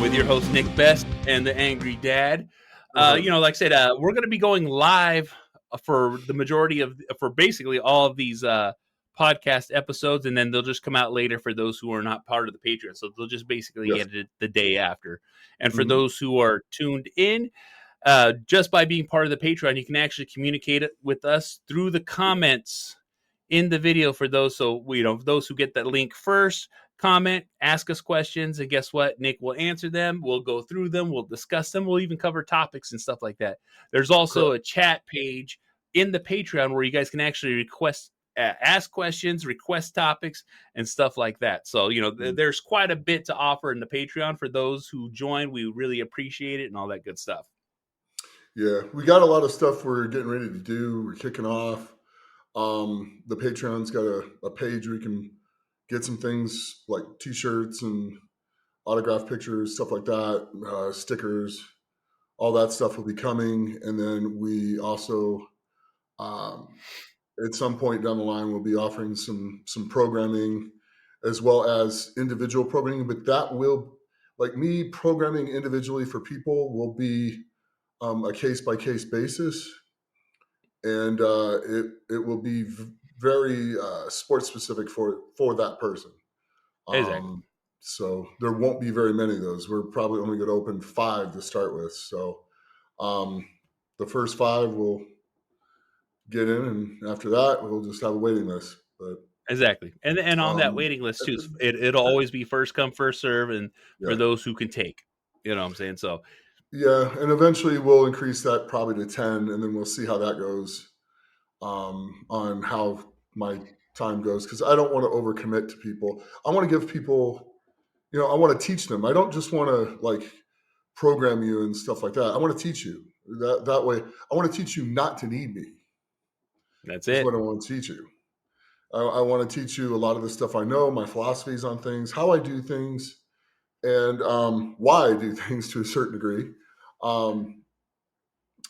with your host Nick Best and the Angry Dad. Like I said, we're going to be going live for the majority for basically all of these podcast episodes, and then they'll just come out later for those who are not part of the Patreon. So they'll just basically get it the day after. And for those who are tuned in, just by being part of the Patreon, you can actually communicate it with us through the comments in the video. For those, those who get that link first, comment, ask us questions, and guess what? Nick will answer them. We'll go through them. We'll discuss them. We'll even cover topics and stuff like that. There's also a chat page in the Patreon where you guys can actually ask questions, request topics, and stuff like that. So, there's quite a bit to offer in the Patreon for those who join. We really appreciate it and all that good stuff. Yeah, we got a lot of stuff we're getting ready to do. We're kicking off. The Patreon's got a page where you can get some things like t-shirts and autographed pictures, stuff like that, stickers, all that stuff will be coming. And then we also, at some point down the line, we'll be offering some programming as well as individual programming, but that will, like me programming individually for people, will be a case-by-case basis. And it will be very sports specific for that person. Exactly. So there won't be very many of those. We're probably only going to open 5 to start with. So the first 5 will get in, and after that, we'll just have a waiting list. But exactly, and on that waiting list too, it'll always be first come, first serve, and for those who can take. You know what I'm saying? So. Yeah, and eventually we'll increase that probably to 10, and then we'll see how that goes on how my time goes, because I don't want to overcommit to people. I want to give people, I want to teach them. I don't just want to program you and stuff like that. I want to teach you that way. I want to teach you not to need me. That's what I want to teach you. I want to teach you a lot of the stuff I know, my philosophies on things, how I do things, and why I do things to a certain degree.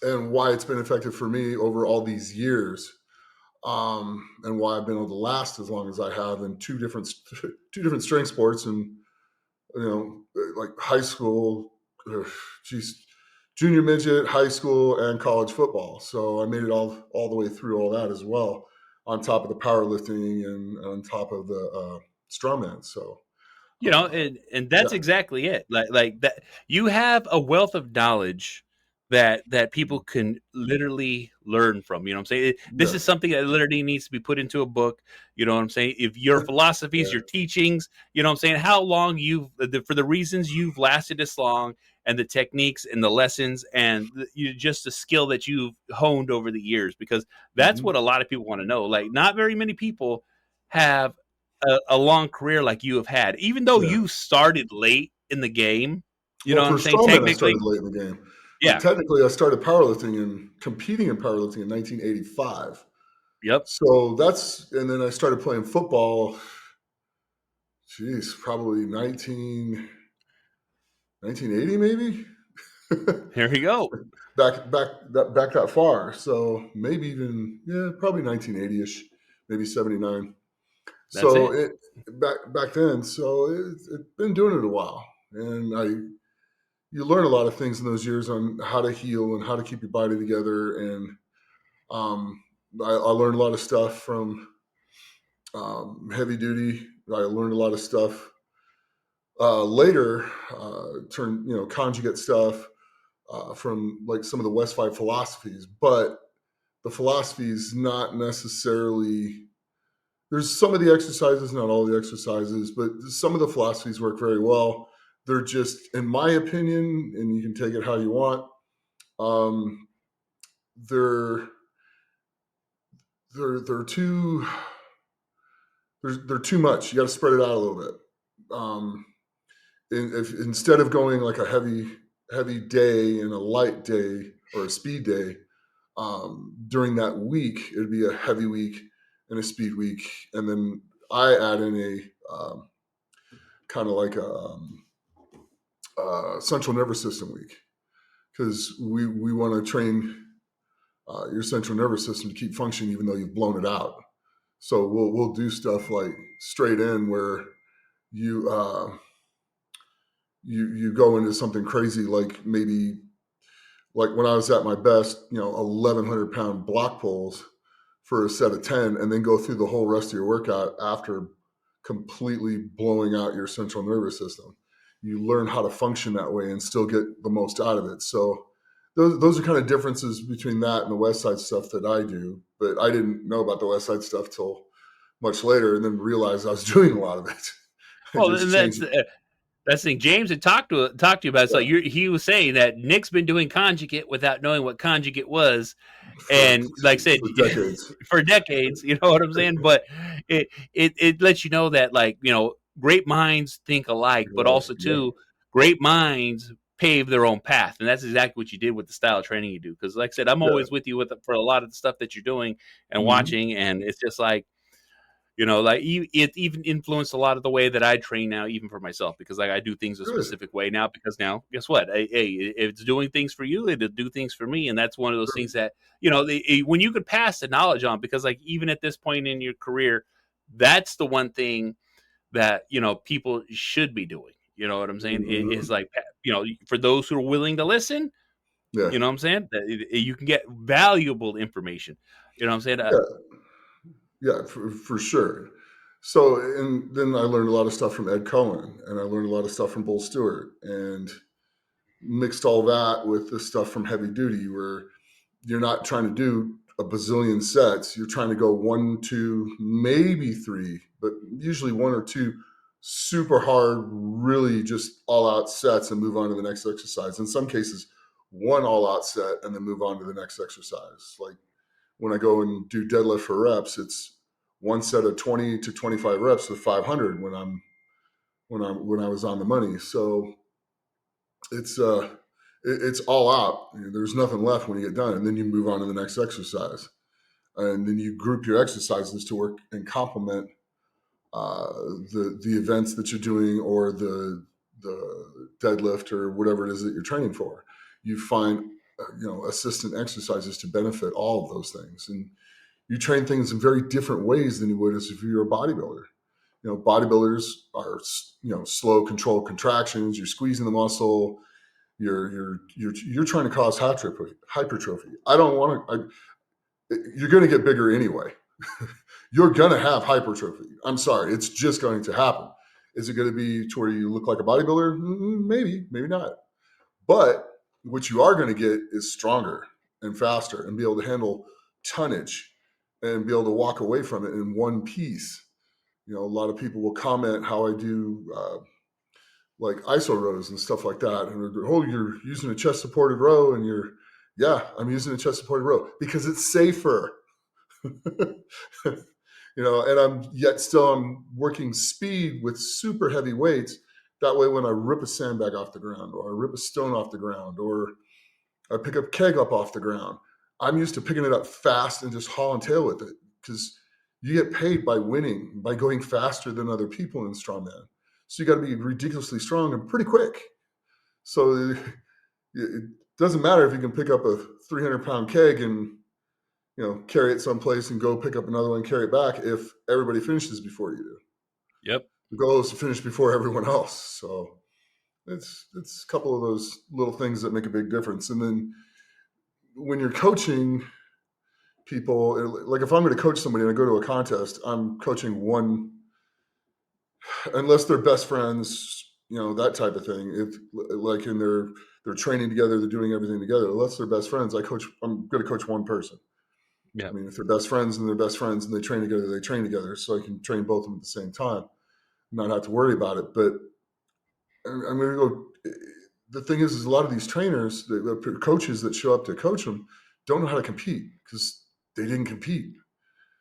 And why it's been effective for me over all these years, and why I've been able to last as long as I have in two different strength sports, and like high school, junior midget, high school, and college football. So I made it all the way through all that as well, on top of the powerlifting and on top of the strongman. So. And that's exactly it. Like that, you have a wealth of knowledge that people can literally learn from. You know what I'm saying? This is something that literally needs to be put into a book. You know what I'm saying? If your philosophies, your teachings, you know what I'm saying? How long for the reasons you've lasted this long, and the techniques and the lessons and just the skill that you've honed over the years, because that's what a lot of people want to know. Like, not very many people have a long career like you have had, even though you started late in the game. You know what I'm saying? Technically, I started late in the game. Yeah. Technically, I started powerlifting and competing in powerlifting in 1985. Yep. So and then I started playing football. Geez, probably 1980 maybe. Here we go. Back that far. So maybe even probably 1980ish, maybe 79. So back then. So it's been doing it a while, and you learn a lot of things in those years on how to heal and how to keep your body together. And I learned a lot of stuff from heavy duty. I learned a lot of stuff later, conjugate stuff from like some of the West 5 philosophies. But the philosophies not necessarily, there's some of the exercises, not all the exercises, but some of the philosophies work very well. They're just, in my opinion, and you can take it how you want, they're too much. You got to spread it out a little bit. If instead of going like a heavy day and a light day or a speed day, during that week, it'd be a heavy week and a speed week, and then I add in a kind of like a central nervous system week, because we want to train your central nervous system to keep functioning even though you've blown it out. So we'll do stuff like straight in where you you go into something crazy, like maybe like when I was at my best, 1,100 pound block pulls for a set of 10, and then go through the whole rest of your workout after completely blowing out your central nervous system. You learn how to function that way and still get the most out of it. So those are kind of differences between that and the West Side stuff that I do. But I didn't know about the West Side stuff till much later, and then realized I was doing a lot of it. Well, Just and changing. that's the thing. James had talked to you about it. So Yeah. he was saying that Nick's been doing conjugate without knowing what conjugate was, for and like I said, for decades. for decades. You know what I'm saying? But it lets you know that, like, great minds think alike, but Yeah, also yeah, too, great minds pave their own path, and that's exactly what you did with the style of training you do. Because like I said, I'm yeah. always with you for a lot of the stuff that you're doing and Mhm. watching, and it's just like, like it even influenced a lot of the way that I train now, even for myself, because like I do things a Good. specific way now. Because now, guess what? Hey, if it's doing things for you, it'll do things for me, and that's one of those Sure. things that when you could pass the knowledge on. Because like even at this point in your career, that's the one thing that people should be doing. You know what I'm saying? It's Mhm. like for those who are willing to listen. Yeah, You know what I'm saying? That you can get valuable information. You know what I'm saying? yeah, yeah, for sure. So, and then I learned a lot of stuff from Ed Cohen, and I learned a lot of stuff from Bull Stewart, and mixed all that with the stuff from Heavy Duty, where you're not trying to do a bazillion sets. You're trying to go 1, 2, maybe 3, but usually 1 or 2 super hard, really just all out sets and move on to the next exercise. In some cases, one all out set and then move on to the next exercise. Like when I go and do deadlift for reps, it's one set of 20 to 25 reps with 500 when I was on the money. So it's it's all out. There's nothing left when you get done, and then you move on to the next exercise, and then you group your exercises to work and complement uh, the events that you're doing, or the deadlift or whatever it is that you're training for. You find assistant exercises to benefit all of those things, and you train things in very different ways than you would as if you're a bodybuilder. Bodybuilders are slow, controlled contractions. You're squeezing the muscle. You're trying to cause hypertrophy. I don't want to. You're going to get bigger anyway. You're going to have hypertrophy. I'm sorry, it's just going to happen. Is it going to be to where you look like a bodybuilder? Maybe, maybe not. But what you are going to get is stronger and faster, and be able to handle tonnage and be able to walk away from it in one piece. A lot of people will comment how I do like iso rows and stuff like that. And oh, you're using a chest supported row, and yeah, I'm using a chest supported row because it's safer. And I'm working speed with super heavy weights. That way, when I rip a sandbag off the ground, or I rip a stone off the ground, or I pick a keg up off the ground, I'm used to picking it up fast and just hauling tail with it, because you get paid by winning, by going faster than other people in strongman. So you got to be ridiculously strong and pretty quick. So it doesn't matter if you can pick up a 300-pound keg and carry it someplace and go pick up another one and carry it back if everybody finishes before you do. Yep. The goal is to finish before everyone else. So it's a couple of those little things that make a big difference. And then when you're coaching people, like if I'm going to coach somebody and I go to a contest, I'm coaching one, unless they're best friends, that type of thing. If like in they're training together, they're doing everything together. Unless they're best friends, I'm going to coach one person. I Yep. mean, if they're best friends and they're best friends and they train together, they train together. So I can train both of them at the same time, not have to worry about it. But I'm going to go. The thing is a lot of these trainers, the coaches that show up to coach them, don't know how to compete because they didn't compete.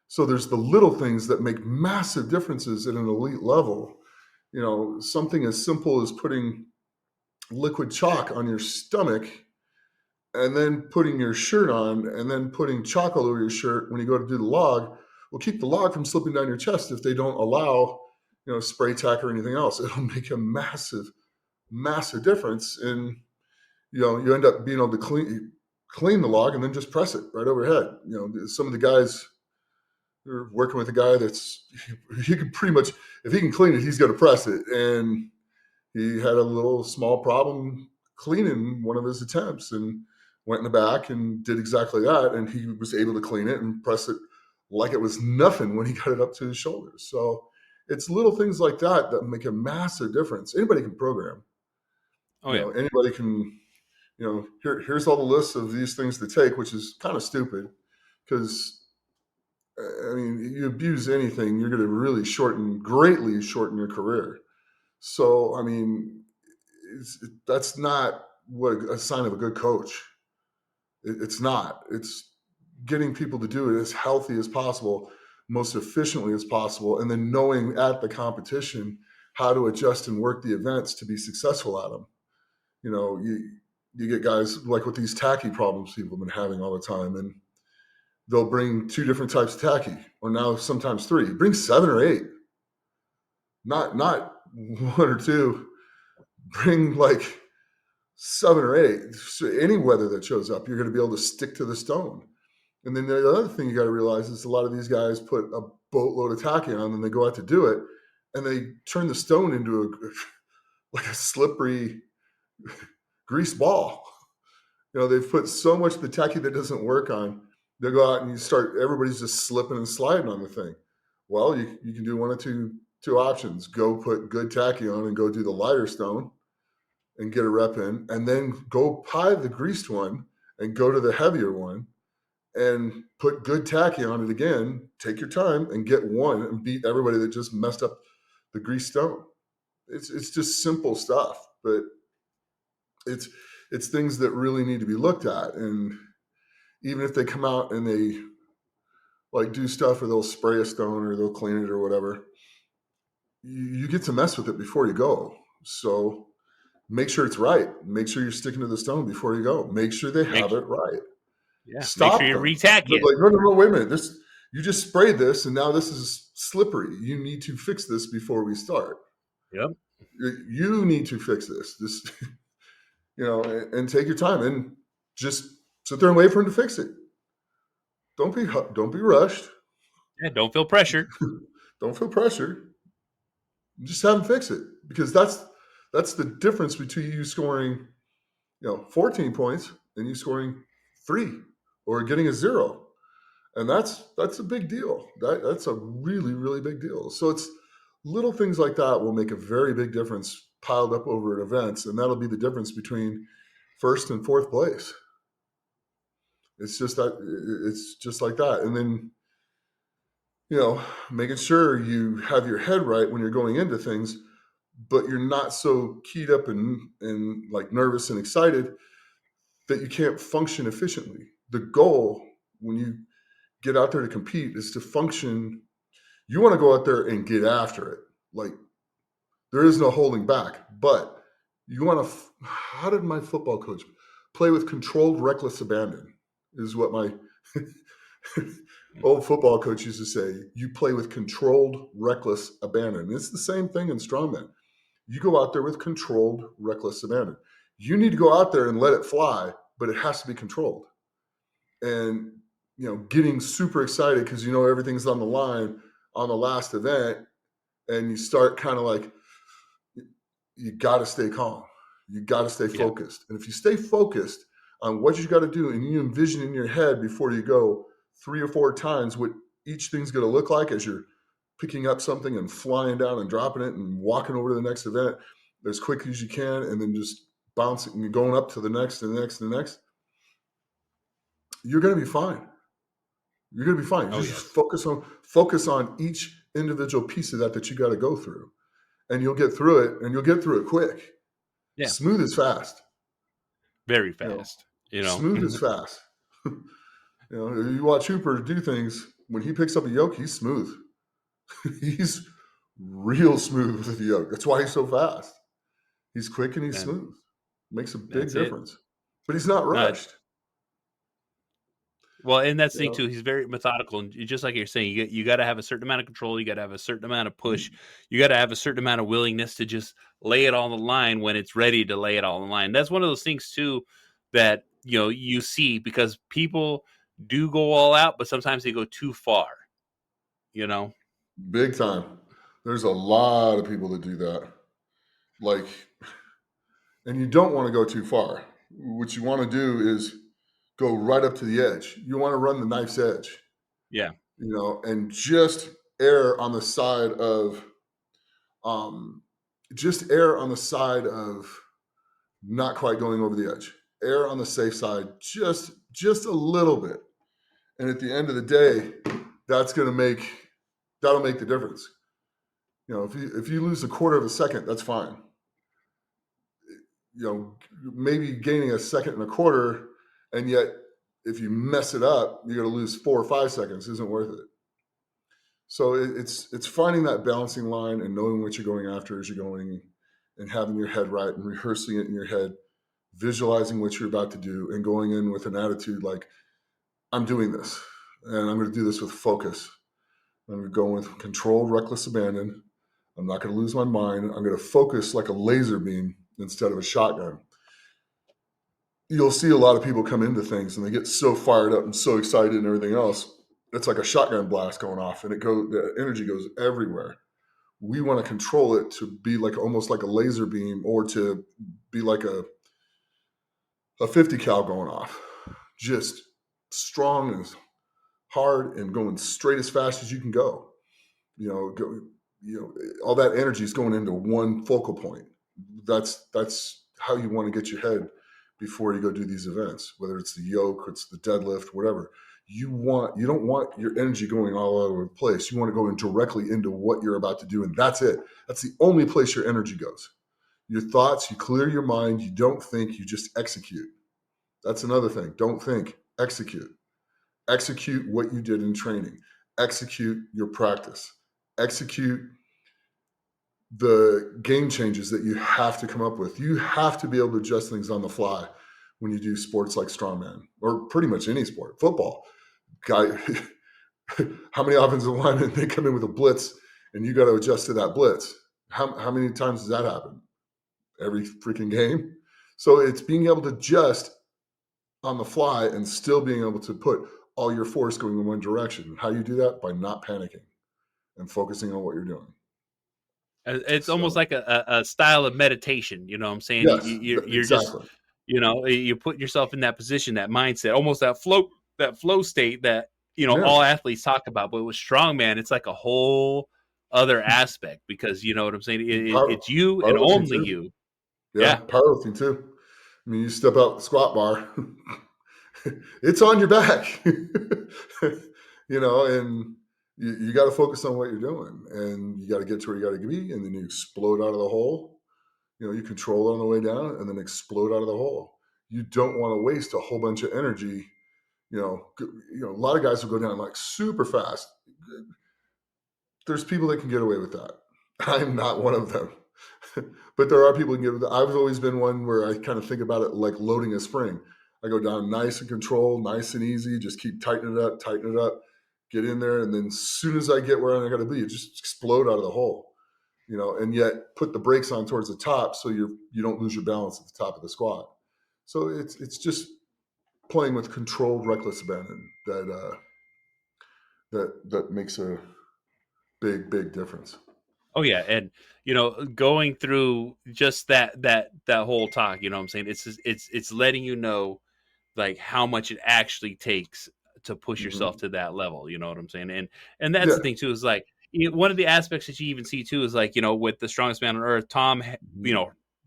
So there's the little things that make massive differences at an elite level. Something as simple as putting liquid chalk on your stomach and then putting your shirt on and then putting chalk all over your shirt when you go to do the log will keep the log from slipping down your chest if they don't allow, spray tack or anything else. It'll make a massive, massive difference. And, you end up being able to clean the log and then just press it right overhead. Some of the guys are working with a guy he can pretty much, if he can clean it, he's going to press it. And he had a little small problem cleaning one of his attempts and went in the back and did exactly that. And he was able to clean it and press it like it was nothing when he got it up to his shoulders. So it's little things like that that make a massive difference. Anybody can program. Anybody can, here's all the lists of these things to take, which is kind of stupid because, I mean, you abuse anything, you're going to greatly shorten your career. So, I mean, that's not what a sign of a good coach. It's not. It's getting people to do it as healthy as possible, most efficiently as possible, and then knowing at the competition how to adjust and work the events to be successful at them. You get guys like with these tacky problems people have been having all the time, and they'll bring 2 different types of tacky, or now sometimes 3. Bring 7 or 8, not 1 or 2. Bring like 7 or 8. So any weather that shows up, you're going to be able to stick to the stone. And then the other thing you got to realize is a lot of these guys put a boatload of tacky on, and they go out to do it, and they turn the stone into like a slippery grease ball. They've put so much of the tacky that doesn't work on. They'll go out and everybody's just slipping and sliding on the thing. Well, you can do one of two options. Go put good tacky on and go do the lighter stone and get a rep in, and then go pie the greased one and go to the heavier one and put good tacky on it again. Take your time and get one and beat everybody that just messed up the grease stone. It's just simple stuff, but it's things that really need to be looked at. And even if they come out and they like do stuff or they'll spray a stone or they'll clean it or whatever, you get to mess with it before you go. So make sure it's right. Make sure you're sticking to the stone before you go. Make sure they have it right. Yeah. Stop Make sure you retack it. Like, no, wait a minute. You just sprayed this and now this is slippery. You need to fix this before we start. Yep. You need to fix this. And take your time and just sit there and wait for him to fix it. Don't be rushed. Yeah, don't feel pressured. Don't feel pressured. Just have him fix it, because that's the difference between you scoring, 14 points and you scoring 3 or getting a 0. And that's a big deal. That's a really, really big deal. So it's little things like that will make a very big difference piled up over at events, and that'll be the difference between 1st and 4th place. It's just like that. And then, making sure you have your head right when you're going into things, but you're not so keyed up and like nervous and excited that you can't function efficiently. The goal when you get out there to compete is to function. You want to go out there and get after it. Like, there is no holding back, but you want to, how did my football coach play with controlled, reckless abandon is what my old football coach used to say. You play with controlled, reckless abandon. It's the same thing in strongman. You go out there with controlled, reckless abandon. You need to go out there and let it fly, but it has to be controlled. And, getting super excited because everything's on the line on the last event, and you start kind of like, you got to stay calm. You got to stay focused. And if you stay focused on what you got to do, and you envision in your head before you go 3 or 4 times what each thing's going to look like as you're picking up something and flying down and dropping it and walking over to the next event as quick as you can, and then just bouncing and going up to the next and the next and the next, you're going to be fine. You're going to be fine. Just focus on each individual piece of that you got to go through, and you'll get through it, and you'll get through it quick. Yeah. Smooth is fast. Very fast. Smooth is fast. You watch Hooper do things. When he picks up a yoke, he's smooth. He's real smooth with the yoke. That's why he's so fast. He's quick and he's smooth. Makes a big difference. But he's not rushed. Well, and that's the thing too. He's very methodical, and just like you're saying, you got to have a certain amount of control. You got to have a certain amount of push. You got to have a certain amount of willingness to just lay it all on the line when it's ready to lay it all on the line. That's one of those things too that you see, because people do go all out, but sometimes they go too far. Big time. There's a lot of people that do that, like, and you don't want to go too far. What you want to do is go right up to the edge. You want to run the knife's edge, Yeah. and just err on the side of, um, just err on the side of not quite going over the edge. Err on the safe side, just a little bit. And at the end of the day, that'll make the difference. If you lose a quarter of a second, that's fine. Maybe gaining a second and a quarter, and yet if you mess it up, you're going to lose 4 or 5 seconds. Isn't worth it. So it's finding that balancing line and knowing what you're going after as you're going, and having your head right and rehearsing it in your head, visualizing what you're about to do, and going in with an attitude like, I'm doing this, and I'm going to do this with focus. I'm going to go with controlled, reckless abandon. I'm not going to lose my mind. I'm going to focus like a laser beam instead of a shotgun. You'll see a lot of people come into things and they get so fired up and so excited and everything else. It's like a shotgun blast going off, and the energy goes everywhere. We want to control it to be like almost like a laser beam, or to be like a 50 cal going off, just strong and hard and going straight as fast as you can go. All that energy is going into one focal point. That's how you want to get your head before you go do these events, whether it's the yoke, it's the deadlift, whatever. You don't want your energy going all over the place. You want to go in directly into what you're about to do, and that's it. That's the only place your energy goes. Your thoughts, you clear your mind, you don't think, you just execute. That's another thing. Don't think, execute. Execute what you did in training. Execute your practice. Execute the game changes that you have to come up with. You have to be able to adjust things on the fly when you do sports like strongman, or pretty much any sport. Football, guy, how many offensive linemen, they come in with a blitz and you got to adjust to that blitz? How many times does that happen? Every freaking game. So it's being able to adjust on the fly and still being able to put all your force going in one direction. How you do that? By not panicking and focusing on what you're doing. It's almost like a style of meditation. You know what I'm saying? Yes, You're just, exactly. you're putting yourself in that position, that mindset, almost that flow state that, Yeah. all athletes talk about. But with strongman, it's like a whole other aspect, because you know what I'm saying? It's you and only too. you. Yeah, powerlifting too. I mean, you step out the squat bar, it's on your back, and you got to focus on what you're doing, and you got to get to where you got to be, and then you explode out of the hole. You control it on the way down, and then explode out of the hole. You don't want to waste a whole bunch of energy. A lot of guys will go down like super fast. There's people that can get away with that. I'm not one of them. But there are people who can get with that. I've always been one where I kind of think about it like loading a spring. I go down nice and controlled, nice and easy, just keep tightening it up, get in there. And then as soon as I get where I got to be, you just explode out of the hole, and yet put the brakes on towards the top so you don't lose your balance at the top of the squat. So it's just playing with controlled, reckless abandon that makes a big difference. Oh yeah, and going through just that whole talk, you know what I'm saying? It's letting you know like how much it actually takes to push yourself to that level. You know what I'm saying? And that's Yeah. the thing too, is like, one of the aspects that you even see too is like, with the strongest man on earth, Tom,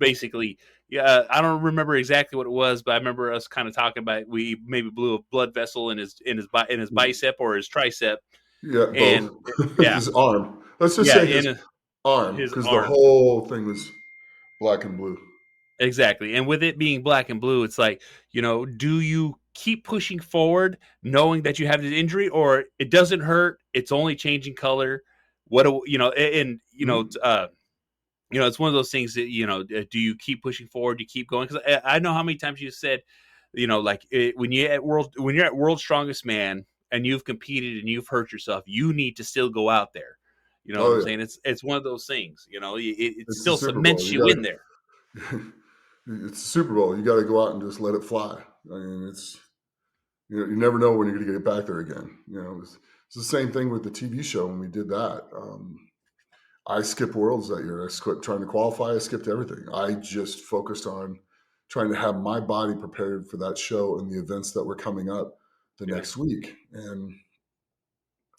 basically, yeah, I don't remember exactly what it was, but I remember us kind of talking about, we maybe blew a blood vessel in his bicep or his tricep. Yeah, And both. yeah, His arm. Let's just yeah, say his arm, his because the arm. whole thing was black and blue. Exactly. And with it being black and blue, it's like, do you keep pushing forward knowing that you have this injury, or it doesn't hurt, it's only changing color? What do it's one of those things that, do you keep pushing forward, you keep going? Because I know how many times you said, when you're at world strongest man and you've competed and you've hurt yourself, you need to still go out there. You know what I'm saying? It's one of those things, it It's the still Super Bowl. cements you in there. It's the Super Bowl. You got to go out and just let it fly. I mean, it's you never know when you're going to get back there again. It's the same thing with the TV show when we did that. I skipped Worlds that year. I skipped trying to qualify. I skipped everything. I just focused on trying to have my body prepared for that show and the events that were coming up the Yeah. next week. And,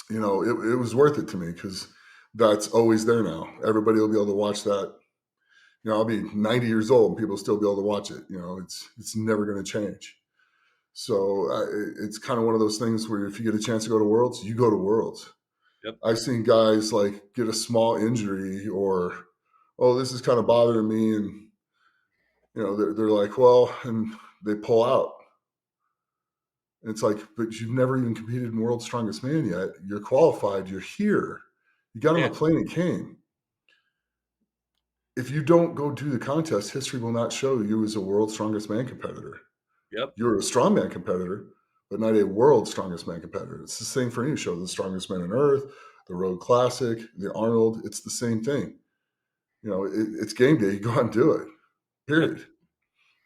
it was worth it to me because that's always there now. Everybody will be able to watch that. I'll be 90 years old and people will still be able to watch it. It's never going to change. So it's kind of one of those things where if you get a chance to go to Worlds, you go to Worlds. Yep. I've seen guys like get a small injury or, oh, this is kind of bothering me. And, they're like, well, and they pull out. And it's like, but you've never even competed in World's Strongest Man yet. You're qualified. You're here. You got on a plane and came. If you don't go do the contest, history will not show you as a World's Strongest Man competitor. Yep. You're a strongman competitor, but not a World's Strongest Man competitor. It's the same for any show. The Strongest Man on Earth, the Road Classic, the Arnold. It's the same thing. It's game day. You go out and do it. Period. Yep.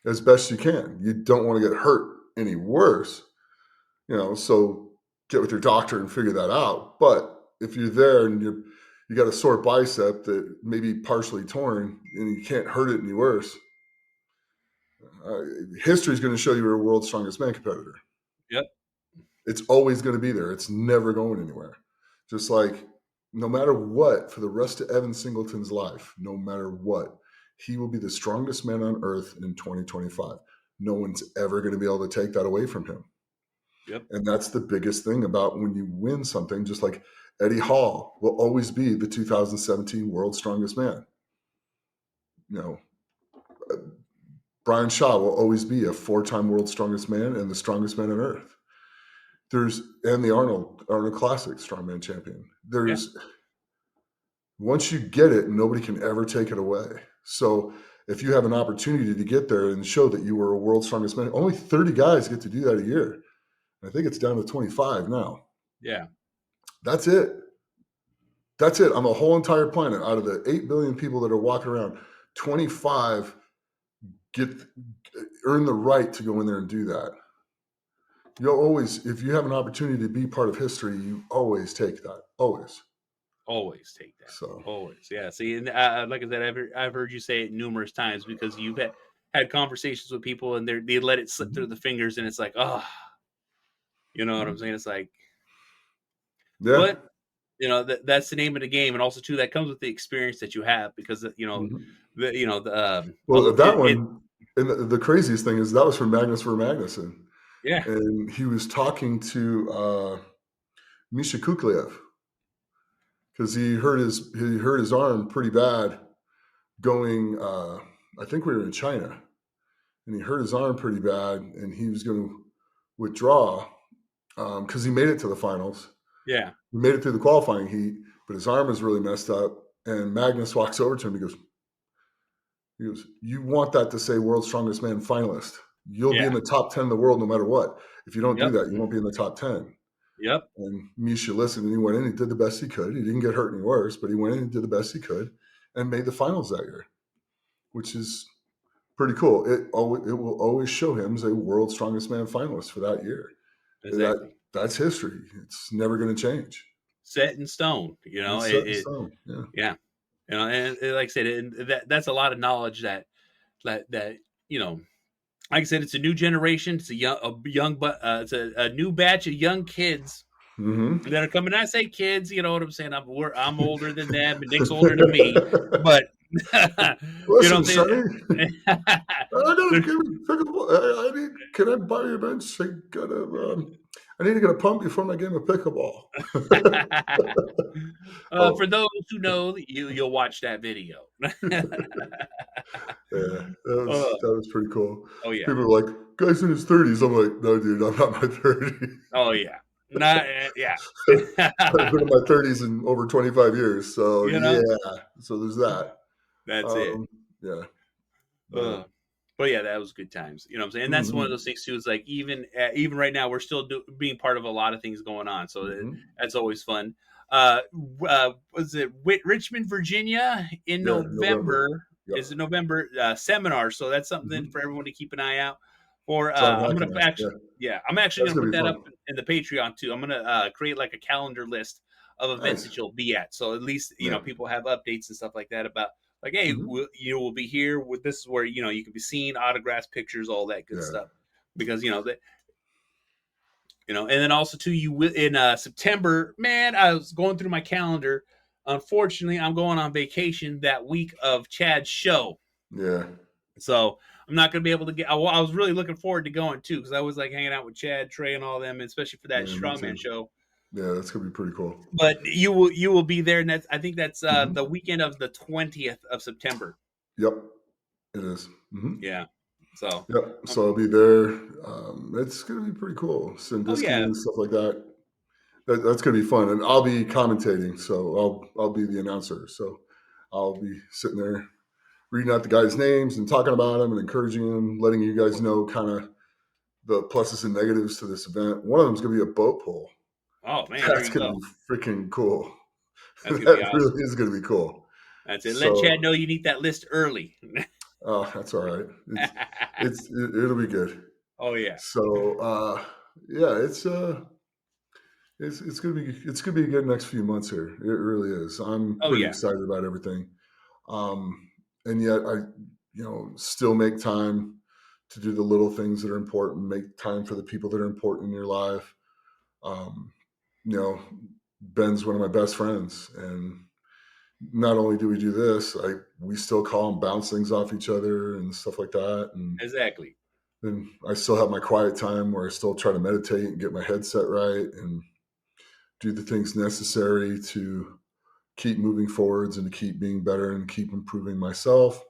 As best you can. You don't want to get hurt any worse. So get with your doctor and figure that out. But if you're there and you got a sore bicep that may be partially torn and you can't hurt it any worse, history is going to show you you're a World's Strongest Man competitor. Yep. It's always going to be there. It's never going anywhere. Just like no matter what, for the rest of Evan Singleton's life, no matter what, he will be the strongest man on earth in 2025. No one's ever going to be able to take that away from him. Yep. And that's the biggest thing about when you win something, just like Eddie Hall will always be the 2017 World's Strongest Man. Brian Shaw will always be a 4-time World's Strongest Man and the strongest man on earth. And the Arnold Classic Strongman champion. Once you get it, nobody can ever take it away. So if you have an opportunity to get there and show that you were a World's Strongest Man, only 30 guys get to do that a year. I think it's down to 25 now. Yeah. That's it. On the whole entire planet, out of the 8 billion people that are walking around, 25 earn the right to go in there and do that. You'll always, if you have an opportunity to be part of history, you always take that. Always take that. So always, yeah. See, and like I said, I've heard you say it numerous times because you've had conversations with people and they let it slip through the fingers, and it's like, oh, you know what I'm saying? It's like, yeah. But that's the name of the game, and also too that comes with the experience that you have because one. And the craziest thing is that was from Magnus for Magnuson. Yeah, and he was talking to Misha Kuklev because he hurt his arm pretty bad going. I think we were in China, and he hurt his arm pretty bad, and he was going to withdraw because he made it to the finals. Yeah, he made it through the qualifying heat, but his arm was really messed up. And Magnus walks over to him. He goes, "You want that to say World's Strongest Man finalist? You'll be in the top 10 in the world no matter what. If you don't do that, you won't be in the top 10." Yep. And Misha listened, and he went in and did the best he could. He didn't get hurt any worse, but he went in and did the best he could and made the finals that year, which is pretty cool. It will always show him as a World's Strongest Man finalist for that year. Exactly. That's history. It's never going to change. Set in stone, Set in stone. Yeah. And like I said, that's a lot of knowledge that like I said, it's a new generation. It's it's a new batch of young kids that are coming. I say kids, you know what I'm saying? I'm older than them, and Nick's older than me. But listen, Sonny, can I buy your bench? I need to get a pump before my game of pickleball. For those who know, you'll watch that video. Yeah, that was pretty cool. Oh yeah, people are like, guys in his 30s. I'm like, no, dude, I'm not in my 30s. Oh yeah, yeah. I've been in my 30s in over 25 years, so so there's that. That's it. Yeah. But yeah, that was good times. You know what I'm saying? And that's one of those things too. Is like even right now, we're still being part of a lot of things going on. So that's always fun. Was it Richmond, Virginia in November? Yep. Is it November seminar? So that's something for everyone to keep an eye out for. I'm going to actually, I'm actually going to put that up in the Patreon too. I'm going to create like a calendar list of events that Nice. you'll be at. So at least, Yeah. people have updates and stuff like that about like, hey, Hmm. we'll be here with, this is where, you can be seen, autographs, pictures, all that good Yeah. stuff. Because, and then also too, you will in September, man, I was going through my calendar. Unfortunately, I'm going on vacation that week of Chad's show. Yeah. So I'm not going to be able to get. I was really looking forward to going too, because I was like hanging out with Chad, Trey, and all them, especially for that Yeah. Me strongman too. show. Yeah, that's gonna be pretty cool. But you will be there, and I think that's Hmm. the weekend of the 20th of September. Yep, it is. Hmm. Yeah. So. Yep. Um, So I'll be there. It's gonna be pretty cool. oh Sandusky yeah. and stuff like that. That's gonna be fun, and I'll be commentating. So I'll be the announcer. So I'll be sitting there reading out the guys' names and talking about them and encouraging them, letting you guys know kind of the pluses and negatives to this event. One of them is going to be a boat pull. Oh man, there That's you going to go. be freaking cool. That's gonna be That awesome. really is going to be cool. That's it. Let Chad So, know you need that list early. that's all right. It'll be good. Oh yeah. So, yeah, it's gonna be a good next few months here. It really is. I'm Oh pretty yeah. excited about everything. And yet I, still make time to do the little things that are important, make time for the people that are important in your life. Um, you know, Ben's one of my best friends, and not only do we do this, we still call and bounce things off each other and stuff like that. And Exactly. then I still have my quiet time where I still try to meditate and get my head set right and do the things necessary to keep moving forwards and to keep being better and keep improving myself.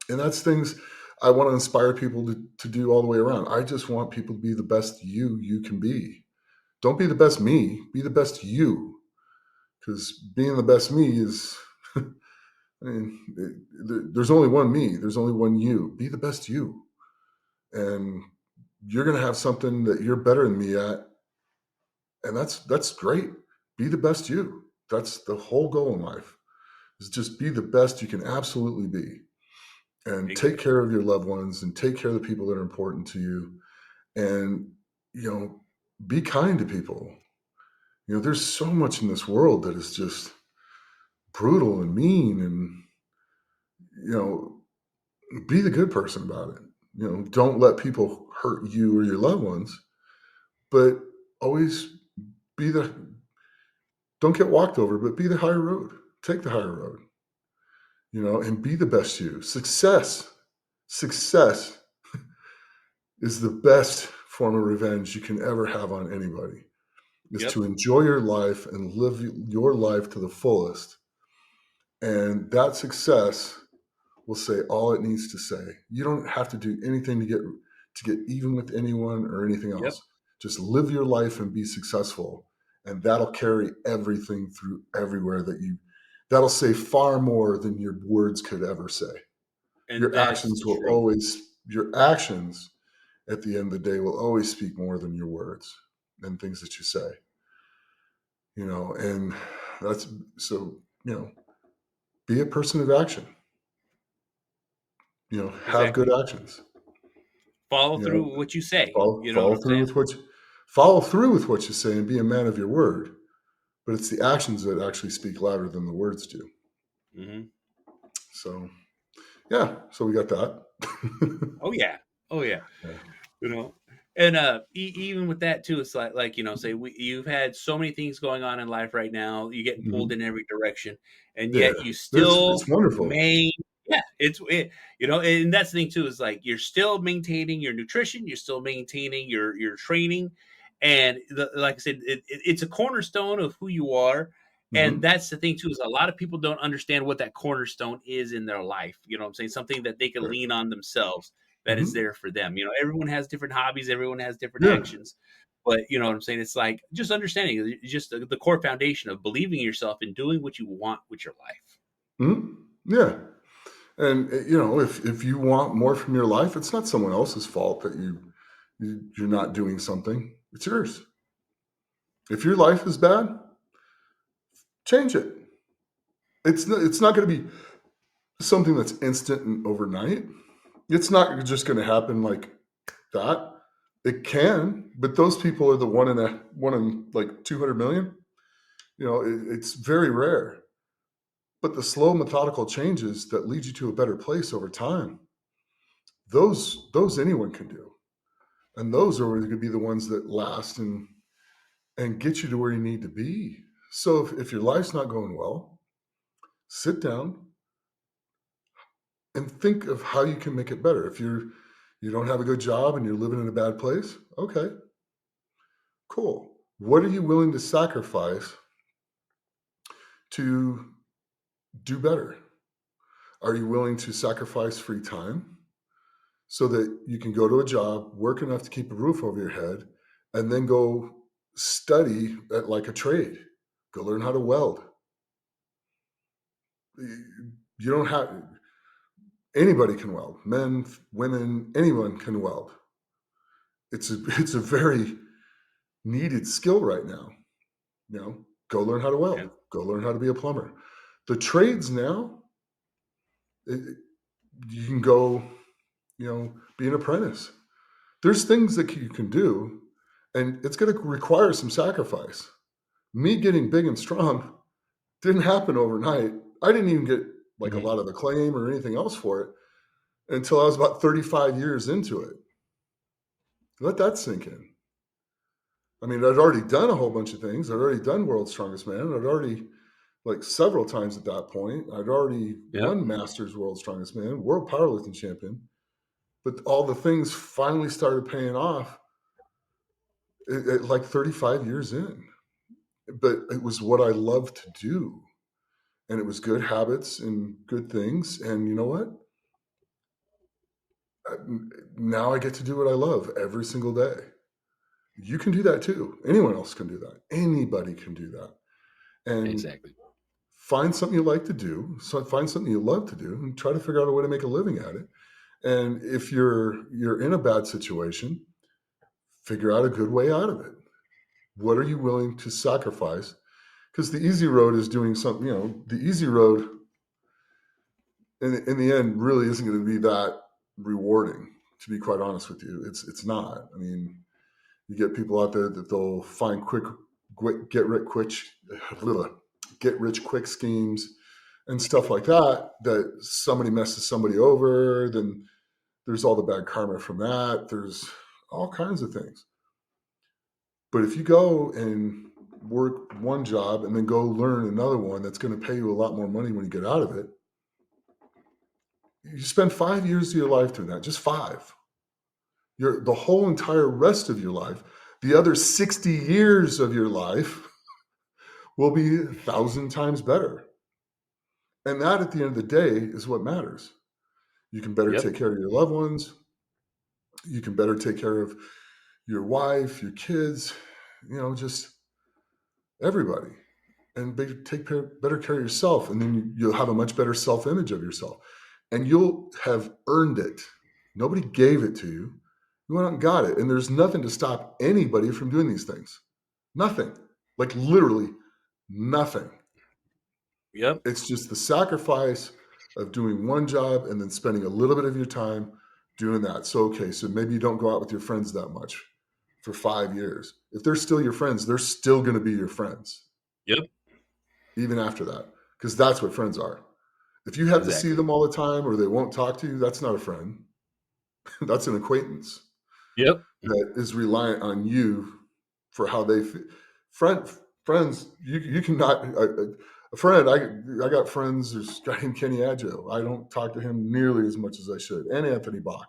And that's things I want to inspire people to do all the way around. I just want people to be the best you can be. Don't be the best me, be the best you. Because being the best me is, I mean, there's only one me, there's only one you. Be the best you. And you're going to have something that you're better than me at. And that's great. Be the best you. That's the whole goal in life, is just be the best you can absolutely be. And take Exactly. care of your loved ones and take care of the people that are important to you. And, be kind to people. There's so much in this world that is just brutal and mean, and, you know, be the good person about it. Don't let people hurt you or your loved ones, but always be don't get walked over, but be the higher road. Take the higher road, and be the best you. Success is the best form of revenge you can ever have on anybody, is Yep. to enjoy your life and live your life to the fullest. And that success will say all it needs to say. You don't have to do anything to get even with anyone or anything Yep. else. Just live your life and be successful. And that'll carry everything through everywhere that'll say far more than your words could ever say. And that's true. Your actions at the end of the day will always speak more than your words and things that you say. And that's so, be a person of action. Have good Exactly. actions. Follow You through know, with what you say. follow, You know what follow I'm through saying? with what you say and be a man of your word. But it's the actions that actually speak louder than the words do. Hmm. So, yeah. So we got that. Oh yeah. Oh yeah. Yeah. You know. And even with that too, it's like say you've had so many things going on in life right now. You're getting pulled Mhm. in every direction, and Yeah. yet you It's still wonderful. main. Yeah, and that's the thing too, is like you're still maintaining your nutrition, you're still maintaining your training, and like I said, it's a cornerstone of who you are. And Hmm. that's the thing too, is a lot of people don't understand what that cornerstone is in their life. You know what I'm saying? Something that they can Right. lean on themselves, that is Hmm. there for them. Everyone has different hobbies, everyone has different Yeah. actions. But you know what I'm saying? It's like just understanding just the core foundation of believing in yourself and doing what you want with your life. Hmm. Yeah. And if you want more from your life, it's not someone else's fault that you're not doing something. It's yours. If your life is bad, change it. It's not going to be something that's instant and overnight. It's not just going to happen like that. It can, but those people are the one in like 200 million. It's very rare. But the slow, methodical changes that lead you to a better place over time, those anyone can do. And those are going to be the ones that last and get you to where you need to be. So if your life's not going well, sit down and think of how you can make it better. If you don't have a good job and you're living in a bad place, okay, cool. What are you willing to sacrifice to do better? Are you willing to sacrifice free time so that you can go to a job, work enough to keep a roof over your head, and then go study at like a trade? Go learn how to weld. You don't have, anybody can weld. Men, women, anyone can weld. It's a very needed skill right now. Go learn how to weld. Yeah. Go learn how to be a plumber. The trades now, you can go, be an apprentice. There's things that you can do, and it's going to require some sacrifice. Me getting big and strong didn't happen overnight. I didn't even get like a lot of acclaim or anything else for it until I was about 35 years into it. Let that sink in. I mean, I'd already done a whole bunch of things. I'd already done World's Strongest Man. I'd already, like several times at that point, I'd already won Masters World's Strongest Man, World Powerlifting Champion. But all the things finally started paying off at like 35 years in. But it was what I loved to do. And it was good habits and good things. And you know what? Now I get to do what I love every single day. You can do that too. Anyone else can do that. Anybody can do that. And exactly. Find something you like to do. So find something you love to do and try to figure out a way to make a living at it. And if you're in a bad situation, figure out a good way out of it. What are you willing to sacrifice? Because the easy road is doing something, the easy road in the end really isn't going to be that rewarding, to be quite honest with you. It's not. I mean, you get people out there that they'll find quick get rich quick schemes and stuff like that somebody messes somebody over, then there's all the bad karma from that. There's all kinds of things. But if you go and work one job and then go learn another one that's going to pay you a lot more money when you get out of it, you spend 5 years of your life doing that, just 5. The whole entire rest of your life, the other 60 years of your life will be 1,000 times better. And that at the end of the day is what matters. You can better take care of your loved ones. You can better take care of your wife, your kids, just everybody. And take better care of yourself. And then you'll have a much better self-image of yourself. And you'll have earned it. Nobody gave it to you. You went out and got it. And there's nothing to stop anybody from doing these things. Nothing. Like literally nothing. Yep. It's just the sacrifice of doing one job and then spending a little bit of your time doing that. So maybe you don't go out with your friends that much for 5 years. If they're still your friends, they're still going to be your friends. Yep. Even after that, because that's what friends are. If you have to see them all the time or they won't talk to you, that's not a friend. That's an acquaintance. Yep. That is reliant on you for how they feel. Friends, you cannot. A friend, I got friends. There's a guy named Kenny Adjo. I don't talk to him nearly as much as I should. And Anthony Bach.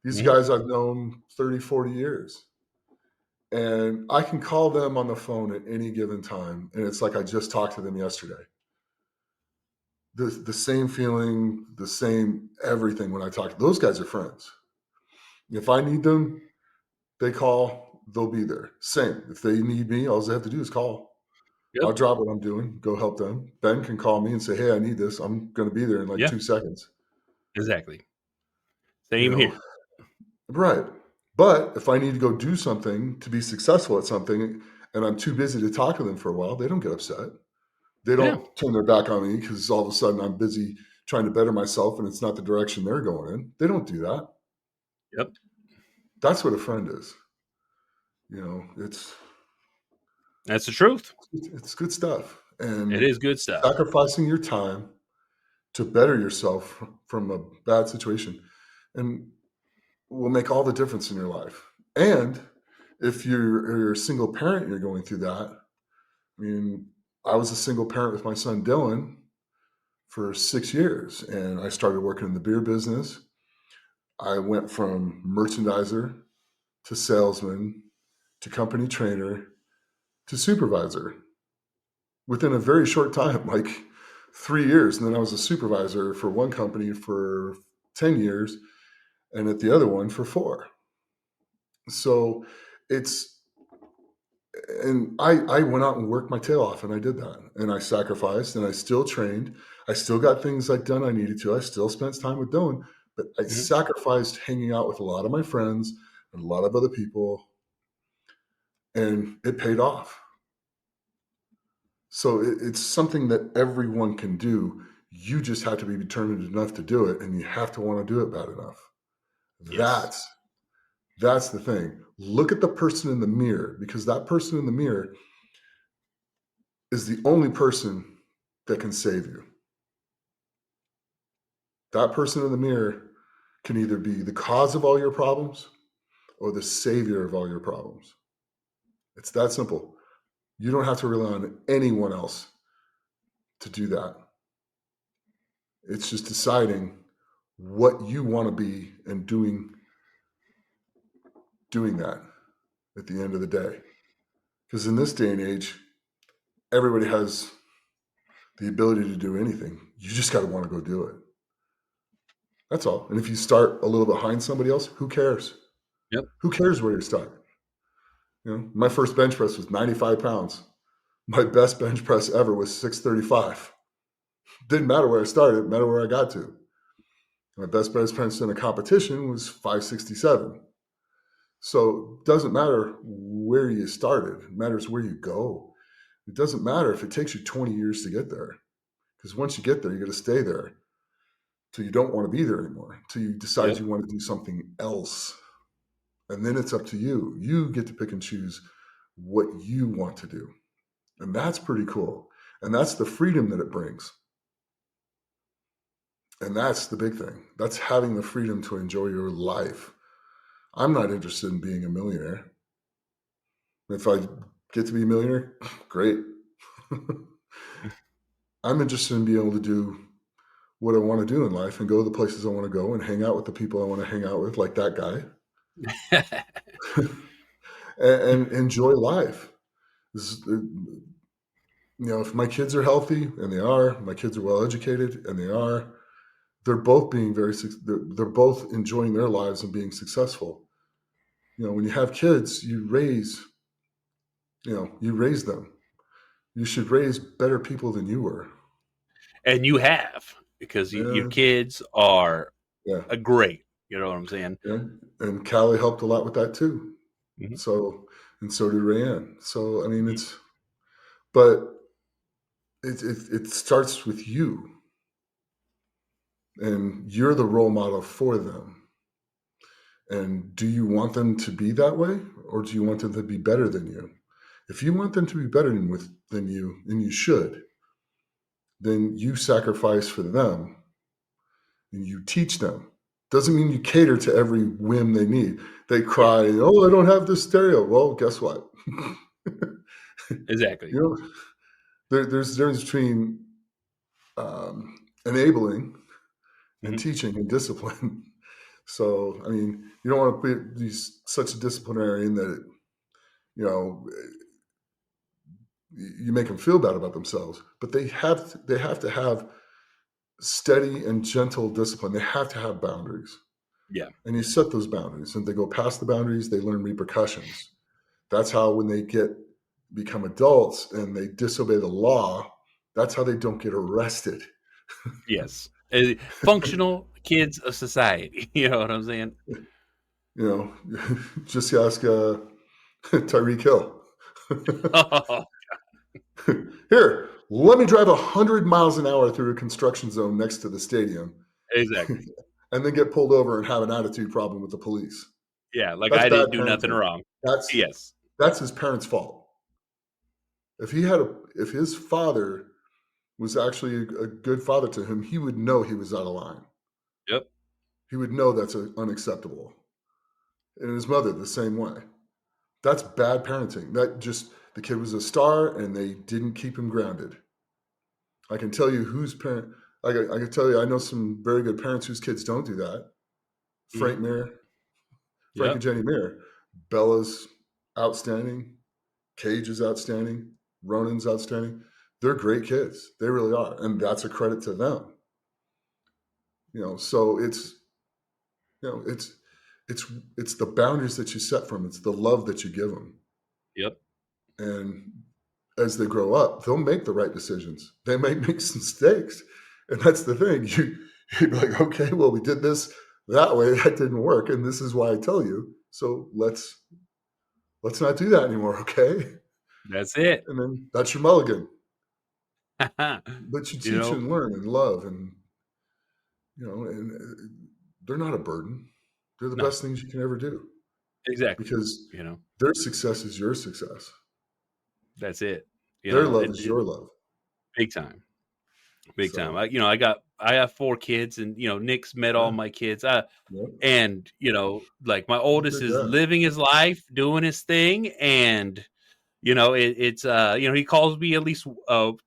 These guys I've known 30, 40 years. And I can call them on the phone at any given time. And it's like I just talked to them yesterday. The same feeling, the same everything when I talk. Those guys are friends. If I need them, they call, they'll be there. Same. If they need me, all they have to do is call. Yep. I'll drop what I'm doing, go help them. Ben can call me and say, hey, I need this. I'm going to be there in 2 seconds. Exactly. Same here. Right. But if I need to go do something to be successful at something and I'm too busy to talk to them for a while, they don't get upset. They don't turn their back on me because all of a sudden I'm busy trying to better myself and it's not the direction they're going in. They don't do that. Yep. That's what a friend is. That's the truth. It's good stuff. It And is good stuff. sacrificing your time to better yourself from a bad situation and will make all the difference in your life. And if you're a single parent, you're going through that. I mean, I was a single parent with my son Dylan for 6 years, and I started working in the beer business. I went from merchandiser to salesman to company trainer to supervisor within a very short time, like 3 years. And then I was a supervisor for one company for 10 years and at the other one for 4. So it's, and I went out and worked my tail off, and I did that, and I sacrificed, and I still trained. I still got things like done I needed to. I still spent time with Dylan, but I Mhm. sacrificed hanging out with a lot of my friends and a lot of other people, and it paid off. So it's something that everyone can do. You just have to be determined enough to do it, and you have to want to do it bad enough. Yes. That's the thing. Look at the person in the mirror, because that person in the mirror is the only person that can save you. That person in the mirror can either be the cause of all your problems or the savior of all your problems. It's that simple. You don't have to rely on anyone else to do that. It's just deciding what you want to be and doing that at the end of the day. Because in this day and age, everybody has the ability to do anything. You just got to want to go do it. That's all. And if you start a little behind somebody else, who cares? Yep. Who cares where you start? You know, my first bench press was 95 pounds. My best bench press ever was 635. Didn't matter where I started, it mattered where I got to. My best bench press in a competition was 567. So it doesn't matter where you started, it matters where you go. It doesn't matter if it takes you 20 years to get there, because once you get there, you're going to stay there till you don't want to be there anymore, till you decide Yep. you want to do something else. And then it's up to you. You get to pick and choose what you want to do. And that's pretty cool. And that's the freedom that it brings. And that's the big thing. That's having the freedom to enjoy your life. I'm not interested in being a millionaire. If I get to be a millionaire, great. I'm interested in being able to do what I want to do in life and go the places I want to go and hang out with the people I want to hang out with, like that guy, and enjoy life. If my kids are healthy, and they are, my kids are well educated, and they are, they're both being they're both enjoying their lives and being successful. When you have kids, you raise them. You should raise better people than you were. And you have, because your Yeah, kids are yeah, great. You know what I'm saying? yeah. And Callie helped a lot with that too. Mm-hmm. So, and so did Rayanne. So, I mean, Mm-hmm. but it starts with you, and you're the role model for them. And do you want them to be that way, or do you want them to be better than you? If you want them to be better than you, and you should, then you sacrifice for them and you teach them. Doesn't mean you cater to every whim they need. They Yeah. cry, "Oh, I don't have this stereo." Well, guess what? Exactly. There's a difference between enabling and Mm-hmm. teaching and discipline. So, I mean, you don't want to be such a disciplinarian that you know you make them feel bad about themselves. But they have to have steady and gentle discipline. They have to have boundaries, Yeah. and you set those boundaries. And if they go past the boundaries, they learn repercussions. That's how when they become adults and they disobey the law, that's how they don't get arrested. Yes. Functional kids of society. You know what I'm saying? Just ask Tyreek Hill. Here, let me drive 100 miles an hour through a construction zone next to the stadium Exactly. and then get pulled over and have an attitude problem with the police. Yeah. Like That's I bad didn't do nothing parenting. wrong. That's Yes. that's his parents' fault. if his father was actually a good father to him, he would know he was out of line. Yep. He would know that's unacceptable. And his mother the same way. That's bad parenting. That just the kid was a star and they didn't keep him grounded. I can tell you whose parent. I can tell you I know some very good parents whose kids don't do that. Frank Mm-hmm. Mir, Frank and Yep. Jenny Mir. Bella's outstanding. Cage is outstanding. Ronan's outstanding. They're great kids. They really are, and that's a credit to them. So it's the boundaries that you set for them. It's the love that you give them. Yep. And as they grow up, they'll make the right decisions. They might make some mistakes, and that's the thing. You'd be like, okay, well, we did this that way. That didn't work, and this is why I tell you. So let's not do that anymore, okay? That's it. And then that's your mulligan. You But you teach know, and learn and love, and and they're not a burden. They're the no, best things you can ever do exactly. because You know, their success is your success. that's it. You Their know, love is your love. big time. Big time. So, I have 4 kids, and Nick's met all yeah, my kids. yep, And like my oldest good is dad. living his life, doing his thing, and it's he calls me at least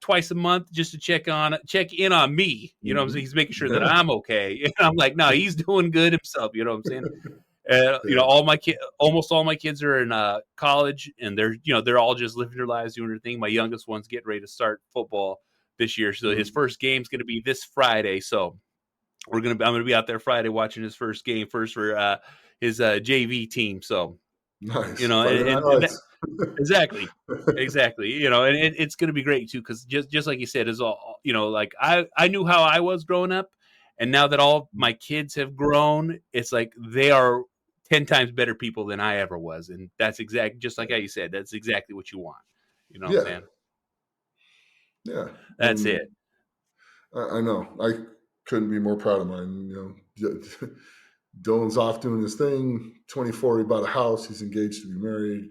twice a month just to check in on me. You know what I'm saying? Mhm. He's making sure that Yeah. I'm okay. And I'm like, no, he's doing good himself. You know what I'm saying? Yeah. Almost all my kids are in college, and they're all just living their lives, doing their thing. My youngest one's getting ready to start football this year, so his Mhm. first game's going to be this Friday. So I'm going to be out there Friday watching his first game, first for his JV team. So Nice. Friday Night and Lights. exactly, exactly. And it's going to be great too, because just like you said, is all like I knew how I was growing up, and now that all my kids have grown, it's like they are 10 times better people than I ever was, and that's just like how you said. That's exactly what you want. You know what I'm Yeah. saying? Yeah. That's And it. I know. I couldn't be more proud of mine. Dylan's off doing his thing. 24, he bought a house. He's engaged to be married.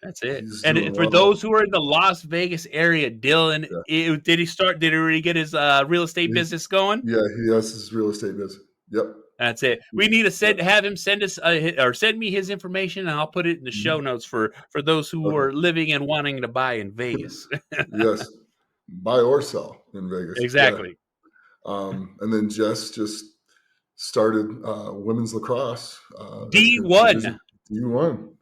That's it. He's And doing for well. those who are in the Las Vegas area, Dylan, Yeah. did he start? Did he already get his real estate He's, business going? yeah, he has his real estate business. Yep. That's it. We need to Yep. have him send us or send me his information, and I'll put it in the show Mhm. notes for those who Okay. are living and wanting to buy in Vegas. Yes. Buy or sell in Vegas. Yeah. Exactly. And then Jess just started women's lacrosse at the D1. Division D1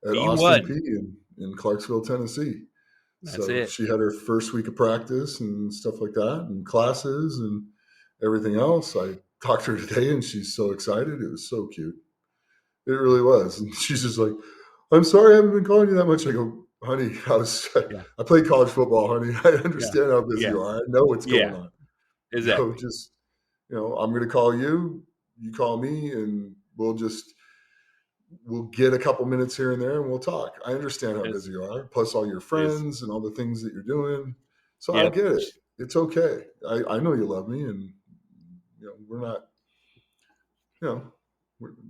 at Austin P D1. in Clarksville, Tennessee. That's So it. she had her first week of practice and stuff like that, and classes and everything else. I talked to her today, and she's so excited. It was so cute. It really was. And she's just like, "I'm sorry, I haven't been calling you that much." I go, "Honey, Yeah. I played college football, honey. I Yeah. understand how busy Yeah. you are. I know what's going Yeah. on. Exactly. Just I'm going to call you. You call me, and we'll get a couple minutes here and there, and we'll talk. I understand how Is busy you are, plus all your is friends and all the things that you're doing. So I Yep. get it. It's okay. I know you love me, and we're not, we're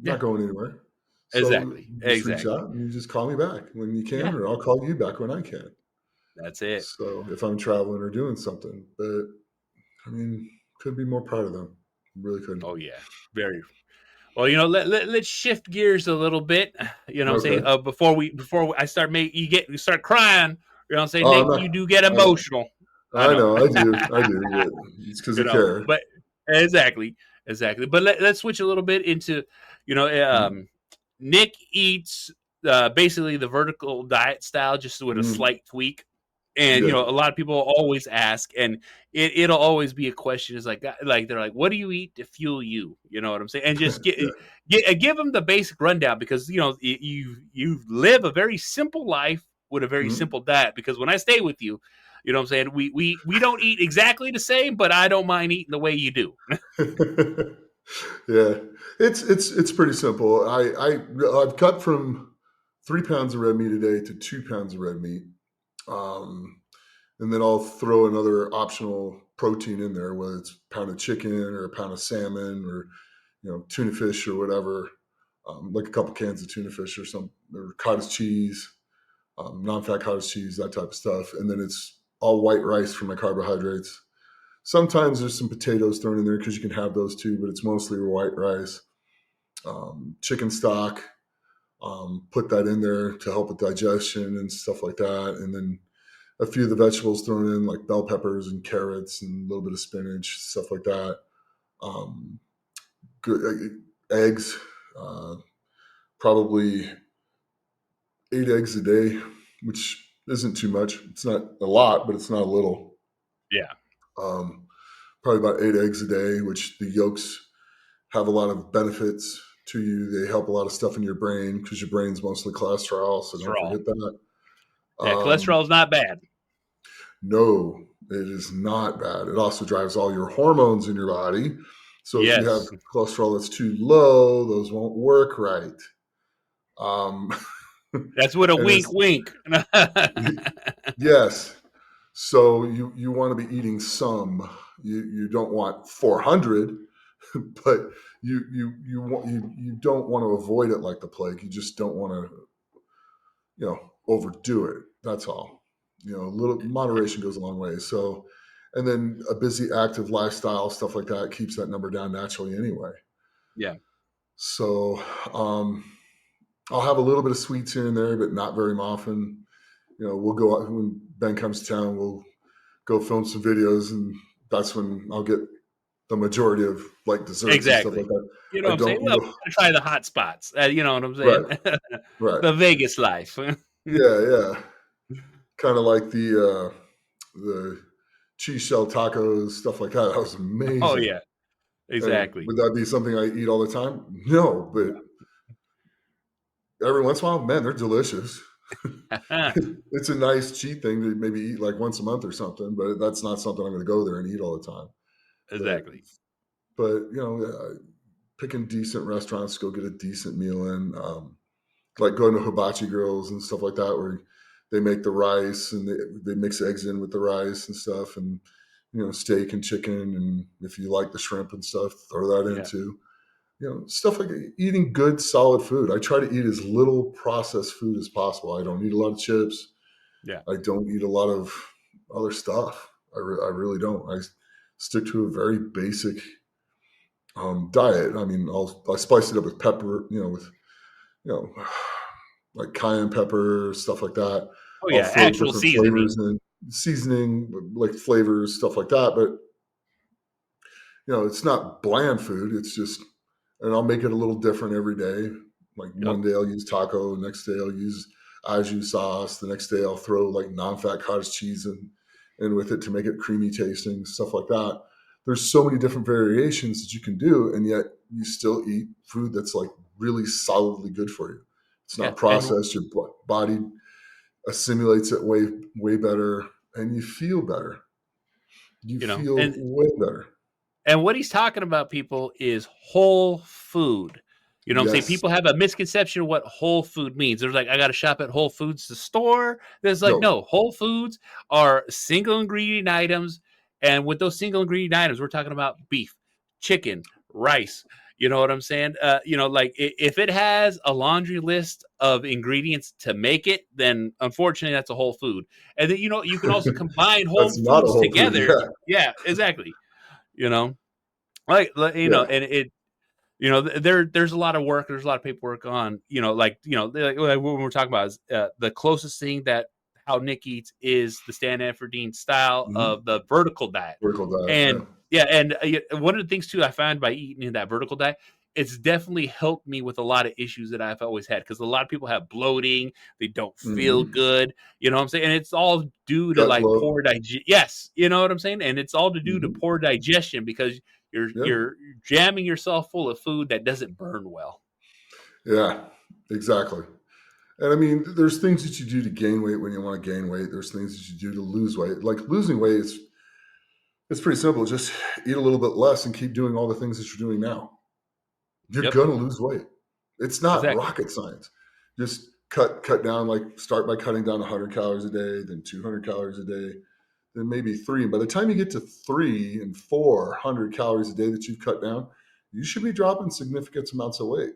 Yeah. not going anywhere. So Exactly. you just reach Exactly. out and you just call me back when you can, Yeah. or I'll call you back when I can. That's it. So if I'm traveling or doing something, but I mean, could be more proud of them. Really couldn't. Oh yeah. Very well. Let's shift gears a little bit. You know what I'm saying? Okay. Before I start you start crying. You know what I'm saying, Oh, I'm Nick? not. You do get I, emotional. I I know. know. I do. I do. But it's because I care. But exactly, exactly. But let's switch a little bit into, you know, Mm, um, Nick eats basically the vertical diet style, just with a mm, slight tweak. And yeah. a lot of people always ask, and it'll always be a question. Is like they're like, "What do you eat to fuel you?" You know what I'm saying? And just Yeah. give them the basic rundown, because you live a very simple life with a very Mm. simple diet. Because when I stay with you, you know what I'm saying, we don't eat exactly the same, but I don't mind eating the way you do. Yeah. It's pretty simple. I've cut from 3 pounds of red meat a day to 2 pounds of red meat. Um, and then I'll throw another optional protein in there, whether it's a pound of chicken or a pound of salmon or tuna fish or whatever, like a couple cans of tuna fish or some or cottage cheese. non-fat cottage cheese, that type of stuff. And then it's all white rice for my carbohydrates. Sometimes there's some potatoes thrown in there because you can have those too, but it's mostly white rice. Chicken stock, put that in there to help with digestion and stuff like that. And then a few of the vegetables thrown in, like bell peppers and carrots and a little bit of spinach, stuff like that. Good eggs, probably 8 eggs a day, which isn't too much. It's not a lot, but it's not a little. Yeah. Probably about 8 eggs a day, which the yolks have a lot of benefits to you. They help a lot of stuff in your brain because your brain's mostly cholesterol, so don't forget that. Yeah, cholesterol is not bad. No, it is not bad. It also drives all your hormones in your body. So if you have cholesterol that's too low, those won't work right. That's what a wink. Yes. So you want to be eating some. You don't want 400, but you don't want to avoid it like the plague. You just don't want to, overdo it. That's all. A little moderation goes a long way. So, and then a busy, active lifestyle, stuff like that keeps that number down naturally anyway. Yeah. So, I'll have a little bit of sweets here and there, but not very often. We'll go out when Ben comes to town. We'll go film some videos, and that's when I'll get the majority of like desserts and stuff like that. You know what I'm saying? Well, try the hot spots. You know what I'm saying? Right. The Vegas life. Yeah. Kind of like the cheese shell tacos, stuff like that. That was amazing. Oh yeah, exactly. And would that be something I eat all the time? No, but every once in a while, man, they're delicious. It's a nice cheat thing to maybe eat like once a month or something, but that's not something I'm going to go there and eat all the time. Exactly. But picking decent restaurants to go get a decent meal in, like going to hibachi grills and stuff like that, where they make the rice and they mix eggs in with the rice and stuff, and steak and chicken, and if you like the shrimp and stuff, throw that in too. Stuff like eating good, solid food. I try to eat as little processed food as possible. I don't eat a lot of chips. Yeah. I don't eat a lot of other stuff. I really don't. I stick to a very basic diet. I mean, I spice it up with pepper, like cayenne pepper, stuff like that. Oh yeah, I'll throw actual different seasoning. flavors in, like flavors, stuff like that. But it's not bland food. It's just, and I'll make it a little different every day. Like one day I'll use taco, next day I'll use au jus sauce, the next day I'll throw like non-fat cottage cheese in with it to make it creamy tasting, stuff like that. There's so many different variations that you can do, and yet you still eat food that's like really solidly good for you. It's not processed. Your body assimilates it way better, and you feel better. You feel way better. And what he's talking about, people, is whole food. You know what I'm saying? People have a misconception of what whole food means. There's like, I got to shop at Whole Foods to store. There's like, no, Whole Foods are single ingredient items. And with those single ingredient items, we're talking about beef, chicken, rice. You know what I'm saying? Like if it has a laundry list of ingredients to make it, then unfortunately that's a whole food. And then, you can also combine whole foods together. Food, yeah, exactly. And there's a lot of work. There's a lot of paperwork on, like what we're talking about is the closest thing that how Nick eats is the Stan Efferdine style of the vertical diet. And one of the things too I found by eating in that vertical diet, it's definitely helped me with a lot of issues that I've always had, because a lot of people have bloating, they don't feel good, you know what I'm saying, and it's all due to like poor digestion. Yes, you know what I'm saying, and it's all to do to poor digestion, because you're jamming yourself full of food that doesn't burn well. Yeah, exactly. And I mean, there's things that you do to gain weight when you want to gain weight. There's things that you do to lose weight. Like losing weight it's pretty simple. Just eat a little bit less and keep doing all the things that you're doing now. You're gonna lose weight. It's not rocket science. Just cut down, like start by cutting down 100 calories a day, then 200 calories a day, then maybe 3. And by the time you get to 300 and 400 calories a day that you've cut down, you should be dropping significant amounts of weight.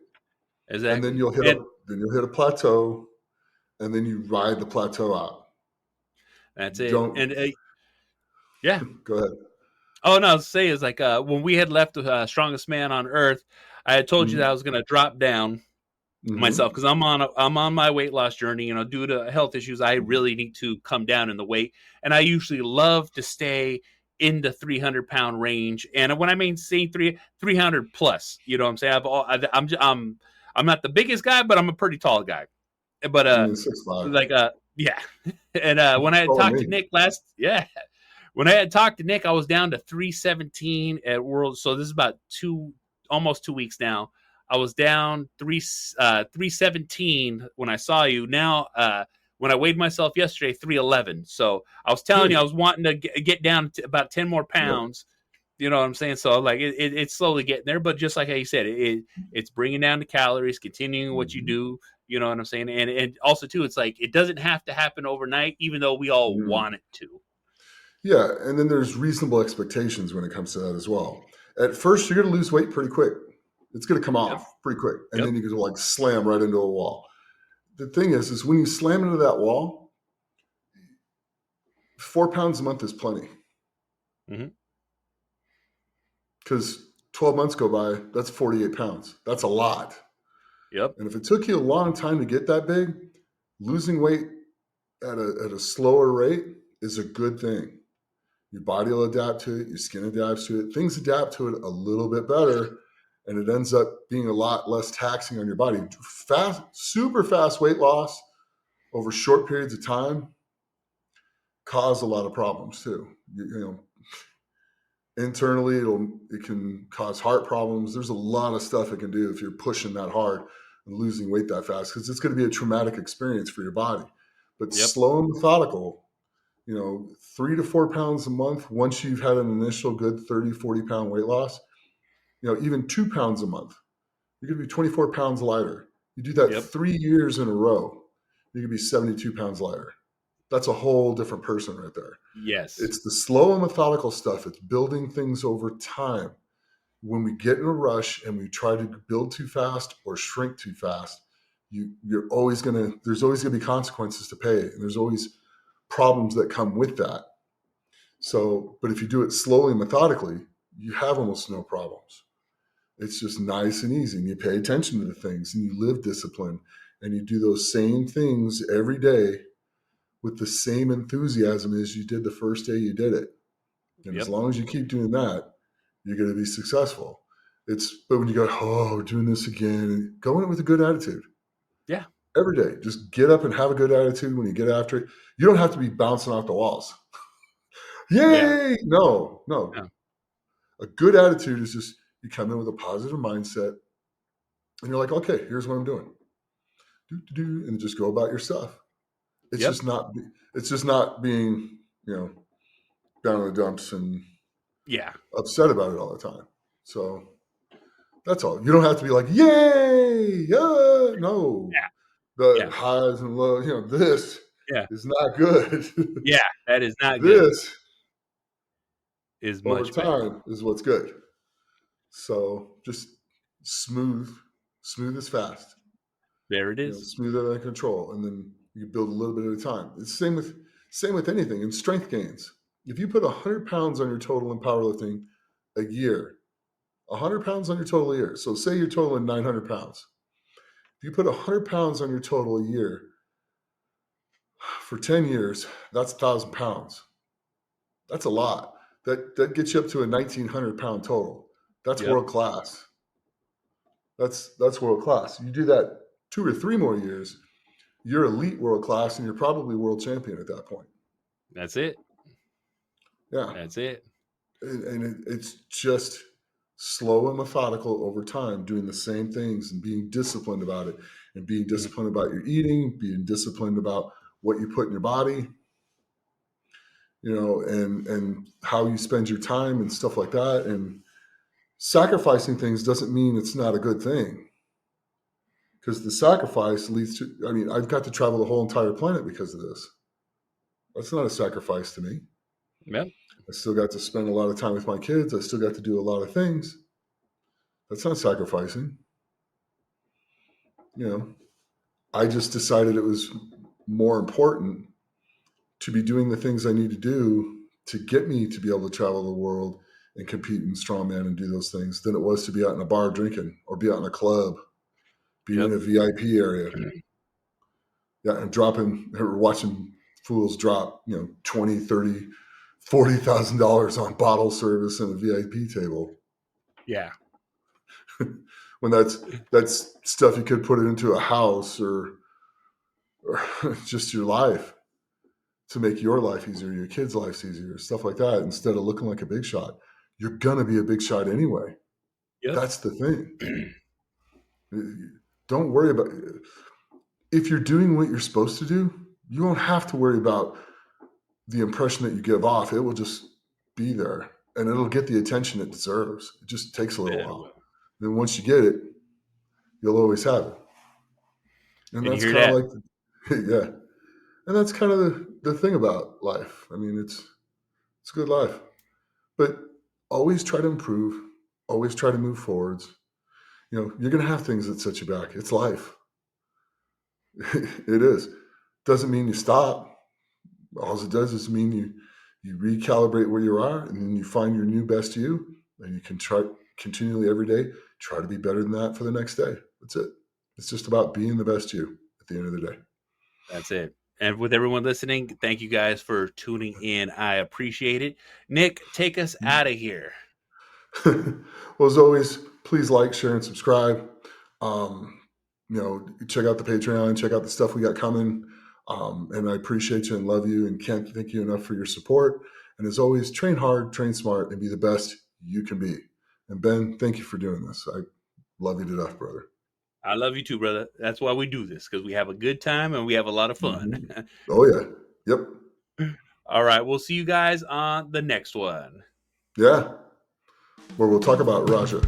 Exactly. And then you'll hit a plateau, and then you ride the plateau out. That's it. Don't And yeah. go ahead. Oh no, I was saying is like when we had left Strongest Man on Earth, I had told you that I was going to drop down myself because I'm on my weight loss journey. Due to health issues, I really need to come down in the weight, and I usually love to stay in the 300-pound range. And when I mean saying 300 plus, you know what I'm saying? I'm not the biggest guy, but I'm a pretty tall guy. But 6'5". yeah. And when I had talked to Nick when I had talked to Nick, I was down to 317 at World. So this is about almost 2 weeks now. I was down 317 when I saw you. Now, when I weighed myself yesterday, 311. So I was telling you, I was wanting to get down to about 10 more pounds. Yep. You know what I'm saying? So like it's slowly getting there, but just like how you said, it's bringing down the calories, continuing what you do. You know what I'm saying? And also too, it's like it doesn't have to happen overnight, even though we all want it to. Yeah, and then there's reasonable expectations when it comes to that as well. At first, you're going to lose weight pretty quick. It's going to come off pretty quick, and then you can like slam right into a wall. The thing is when you slam into that wall, 4 pounds a month is plenty. Because 12 months go by, that's 48 pounds. That's a lot. Yep. And if it took you a long time to get that big, losing weight at a slower rate is a good thing. Your body will adapt to it. Your skin adapts to it. Things adapt to it a little bit better, and it ends up being a lot less taxing on your body. Super fast weight loss over short periods of time cause a lot of problems too. Internally, it can cause heart problems. There's a lot of stuff it can do if you're pushing that hard and losing weight that fast, because it's going to be a traumatic experience for your body. But slow and methodical, 3 to 4 pounds a month, once you've had an initial good 30, 40 pound weight loss, even 2 pounds a month, you're going to be 24 pounds lighter. You do that 3 years in a row, you're going to be 72 pounds lighter. That's a whole different person right there. Yes. It's the slow and methodical stuff. It's building things over time. When we get in a rush and we try to build too fast or shrink too fast, there's always going to be consequences to pay. And there's always problems that come with that. So, but if you do it slowly and methodically, you have almost no problems. It's just nice and easy. And you pay attention to the things and you live discipline and you do those same things every day with the same enthusiasm as you did the first day you did it. And as long as you keep doing that, you're going to be successful. But when you go, we're doing this again, go in with a good attitude. Yeah. Every day, just get up and have a good attitude when you get after it. You don't have to be bouncing off the walls. Yay! Yeah. No. A good attitude is just you come in with a positive mindset and you're like, okay, here's what I'm doing. And just go about your stuff. It's just not being, down in the dumps and upset about it all the time. So that's all. You don't have to be like, yay! No. Yeah. The highs and lows, this is not good. Yeah, that is not good. This is much over time better. Is what's good. So just smooth is fast. There it is. Smooth out of control. And then you build a little bit at a time. It's the same with anything in strength gains. If you put 100 pounds on your total in powerlifting a year, 100 pounds on your total a year. So say you're totaling 900 pounds. If you put 100 pounds on your total a year for 10 years, that's 1,000 pounds. That's a lot. That gets you up to a 1,900 pound total. That's world class. That's world class. You do that 2 or 3 more years, you're elite world class, and you're probably world champion at that point. That's it. Yeah. That's it. And it's just slow and methodical over time, doing the same things and being disciplined about it, and being disciplined about your eating, being disciplined about what you put in your body, and how you spend your time and stuff like that. And sacrificing things doesn't mean it's not a good thing, because the sacrifice leads to, I've got to travel the whole entire planet because of this. That's not a sacrifice to me. Yeah. I still got to spend a lot of time with my kids. I still got to do a lot of things. That's not sacrificing. I just decided it was more important to be doing the things I need to do to get me to be able to travel the world and compete in strongman and do those things than it was to be out in a bar drinking or be out in a club, be in a VIP area. Yeah, and watching fools drop, $20,000, $30,000, $40,000 on bottle service and a VIP table. Yeah. When that's stuff you could put it into a house or just your life to make your life easier, your kids' lives easier, stuff like that, instead of looking like a big shot. You're going to be a big shot anyway. Yep. That's the thing. Don't worry about it. If you're doing what you're supposed to do, you won't have to worry about the impression that you give off. It will just be there and it'll get the attention it deserves. It just takes a little while. Then once you get it, you'll always have it. And that's kind of like, yeah. And that's kind of the thing about life. I mean, it's a good life, but always try to improve, always try to move forwards. You're going to have things that set you back. It's life. It is. Doesn't mean you stop. All it does is mean you recalibrate where you are, and then you find your new best you, and you can try continually every day, try to be better than that for the next day. That's it. It's just about being the best you at the end of the day. That's it. And with everyone listening, thank you guys for tuning in. I appreciate it. Nick, take us out of here. Well, as always, please like, share, and subscribe. Check out the Patreon, check out the stuff we got coming. And I appreciate you and love you and can't thank you enough for your support. And as always, train hard, train smart, and be the best you can be. And Ben, thank you for doing this. I love you to death, brother. I love you too, brother. That's why we do this, because we have a good time and we have a lot of fun. Mm-hmm. Oh, yeah. Yep. All right. We'll see you guys on the next one. Yeah. Where we'll talk about Raja.